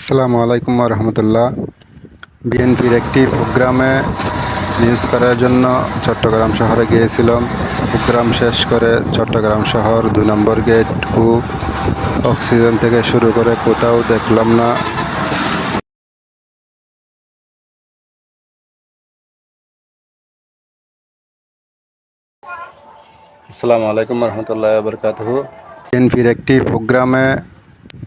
আসসালামু আলাইকুম রহমতুল্লাহ। বিএনপির একটি প্রোগ্রামে নিউজ করার জন্য চট্টগ্রাম শহরে গিয়েছিলাম। প্রোগ্রাম শেষ করে চট্টগ্রাম শহর ২ নম্বর গেট ও অক্সিজেন থেকে শুরু করে কোথাও দেখলাম না। আসসালামু আলাইকুম রহমতুল্লাহ বরকাতুহু। বিএনপির একটি প্রোগ্রামে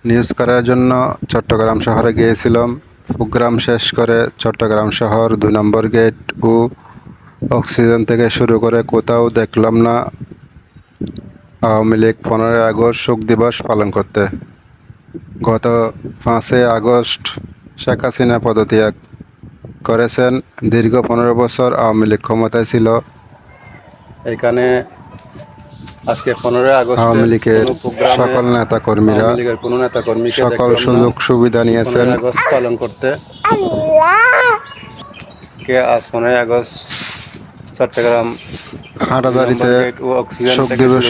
নিউজ করার জন্য চট্টগ্রাম শহরে গিয়েছিলাম। প্রোগ্রাম শেষ করে চট্টগ্রাম শহর ২ নম্বর গেট ও অক্সিজেন থেকে শুরু করে কোথাও দেখলাম না আওয়ামী লীগ ১৫ই আগস্ট শোক দিবস পালন করতে। গত ৫ই আগস্ট শেখ হাসিনা পদত্যাগ করেছেন। দীর্ঘ ১৫ বছর আওয়ামী লীগ ক্ষমতায় ছিল। এখানে আজকে ১৫ই আগস্ট আওয়ামী লীগের সকল নেতাকর্মীরা কোনো নেতাকর্মীকে সকল সুযোগ সুবিধা নিয়েছেন ১৫ই আগস্ট পালন করতে। আজ 15ই আগস্ট চট্টগ্রাম হাটাজারিতে শোক দিবস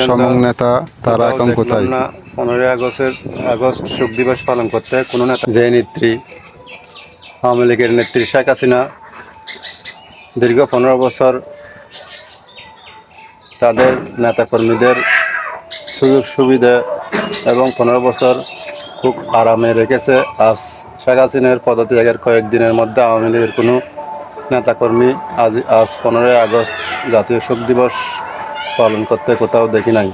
সমং নেতা তারা এখন কোথায়? 15ই আগস্ট শোক দিবস পালন করতে কোনো নেতা যে নেত্রী আওয়ামী লীগের নেত্রী শেখ হাসিনা দীর্ঘ 15 বছর তাদের নেতাকর্মীদের সুযোগ সুবিধা এবং 15 বছর খুব আরামে রেখেছে। আজ শেখ হাসিনার পদত্যাগের কয়েকদিনের মধ্যে আওয়ামী লীগের কোনো নেতাকর্মী আজ 15ই আগস্ট জাতীয় শোক দিবস পালন করতে কোথাও দেখি নাই।